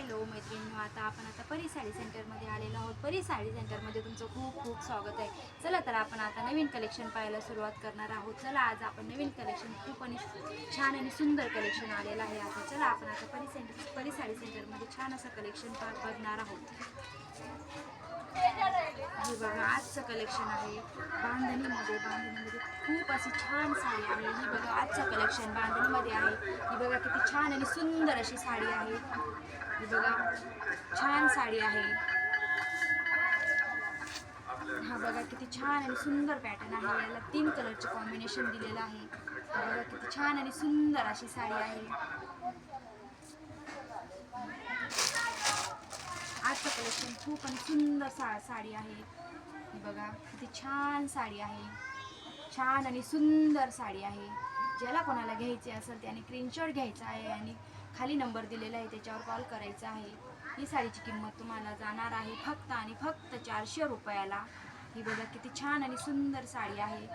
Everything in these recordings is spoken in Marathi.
हॅलो मैत्रिणींनो, आता परी साडी सेंटरमध्ये आलेलो आहोत. परी साडी सेंटरमध्ये तुमचं खूप खूप स्वागत आहे. चला तर आपण आता नवीन कलेक्शन पाहायला सुरुवात करणार आहोत. चला आज आपण नवीन कलेक्शन खूप आणि छान आणि सुंदर कलेक्शन आलेलं आहे. आता चला आपण आता परी साडी सेंटरमध्ये छान असं कलेक्शन बघणार आहोत. हे बघा आजचं कलेक्शन आहे बांधणीमध्ये खूप अशी छान साडी आहे. ही बघा आजचं कलेक्शन बांधणीमध्ये आहे. ही बघा किती छान आणि सुंदर अशी साडी आहे. ही बघा छान साडी आहे. हा बघा किती छान आणि सुंदर पॅटर्न आहे. याला 3 कलरचे कॉम्बिनेशन दिलेलं आहे. बघा किती छान आणि सुंदर अशी साडी आहे. आजचं कलेक्शन खूप आणि सुंदर साडी आहे. ही बघा किती छान साडी आहे. छान आणि सुंदर साडी आहे. ज्याला कोणाला घ्यायचे असेल त्याने स्क्रीनशॉट घ्यायचा आहे आणि खाली नंबर दिलेला आहे त्याच्यावर कॉल करायचा आहे. ही साडीची किंमत तुम्हाला जाणार आहे फक्त आणि फक्त 400 रुपयाला. ही बघा किती छान आणि सुंदर साडी आहे.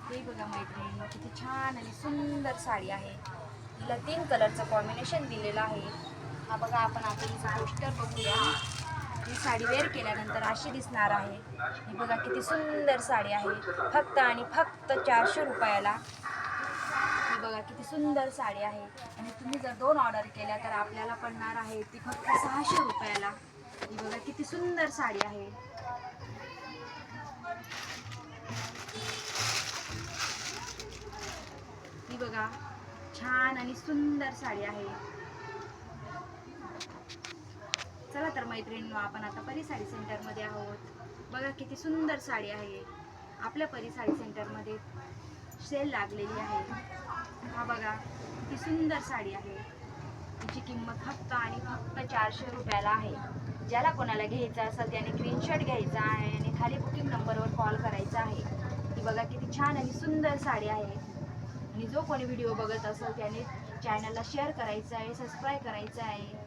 हे बघा मैत्रिणींनो किती छान आणि सुंदर साडी आहे. हिला 3 कलरचं कॉम्बिनेशन दिलेलं आहे. हा बघा आपण आता हिचं पोस्टर बघूया. ही साडी वेअर केल्यानंतर अशी दिसणार आहे. ही बघा किती सुंदर साडी आहे. फक्त आणि फक्त 400 रुपयाला. ही बघा किती सुंदर साडी आहे. आणि तुम्ही जर 2 ऑर्डर केल्या तर आपल्याला पडणार आहे ती फक्त 600 रुपयाला. ही बघा किती सुंदर साडी आहे. ही बघा छान आणि सुंदर साडी आहे. चला तर मैत्रिणींनो आपण आता परी साडी सेंटरमध्ये आहोत. बघा किती सुंदर साडी आहे. आपल्या परी साडी सेंटरमध्ये सेल लागलेली आहे. हा बघा किती सुंदर साडी आहे. तिची किंमत फक्त आणि फक्त 400 रुपयाला आहे. ज्याला कोणाला घ्यायचं असेल त्याने स्क्रीनशॉट घ्यायचा आहे आणि खाली बुकिंग नंबरवर कॉल करायचा आहे. ही बघा किती छान आणि सुंदर साडी आहे. आणि जो कोणी व्हिडिओ बघत असेल त्याने चॅनलला शेअर करायचं आहे, सबस्क्राईब करायचं आहे.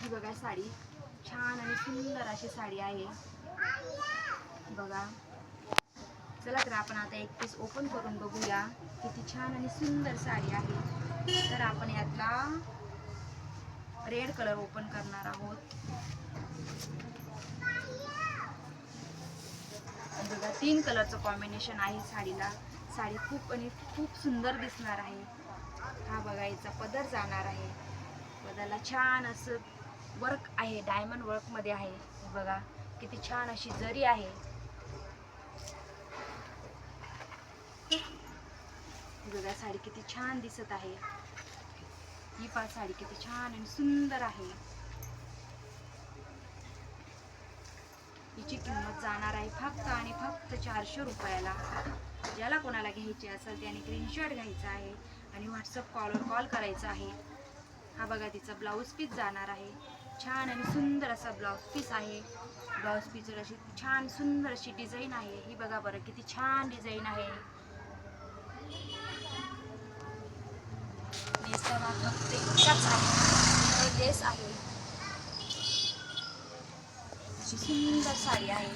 ही बघा साडी छान आणि सुंदर अशी साडी आहे. बघा चला तर आपण आता एक पीस ओपन करून बघूया. किती छान आणि सुंदर साडी आहे. तर आपण यातला रेड कलर ओपन करणार आहोत. बघा 3 कलरचं कॉम्बिनेशन आहे साडीला. साडी खूप सुंदर दिसणार आहे. हा बघा याचा पदर जाणार आहे. पदराला छान असं वर्क आहे, डायमंड वर्क मध्ये आहे. बघा किती छान अशी जरी आहे. बघा साडी किती छान दिसत आहे. ही साडी किती छान आणि सुंदर आहे. हिची किंमत जाणार आहे फक्त आणि फक्त 400 रुपयाला. ज्याला कोणाला घ्यायची असेल त्याने स्क्रीनशॉट घ्यायचा आहे आणि व्हॉट्सअप कॉलवर कॉल करायचा आहे. हा बघा तिचा ब्लाऊज पीस जाणार आहे. छान आणि सुंदर असा ब्लाऊज पीस आहे. ब्लाऊज पीसवर अशी छान सुंदर अशी डिझाईन आहे. ही बघा बरं किती छान डिझाईन आहे. नेसताना फक्त इतकाच आहे, लेस आहे. अशी सुंदर साडी आहे.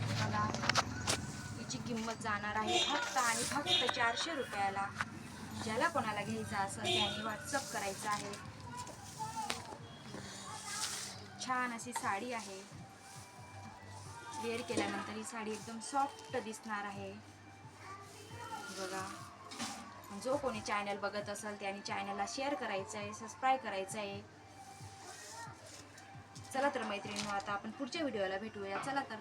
बघा हिची किंमत जाणार आहे फक्त आणि फक्त 400 रुपयाला. ज्याला कोणाला घ्यायचं असेल त्याने व्हॉट्सअप करायचं आहे. छान अशी साडी आहे. वेअर केल्यानंतर ही साडी एकदम सॉफ्ट दिसणार आहे. बघा जो कोणी चॅनल बघत असेल त्याने चॅनलला शेअर करायचं आहे, सबस्क्राईब करायचं आहे. चला तर मैत्रिणींनो आता आपण पुढच्या व्हिडिओला भेटूया. चला तर.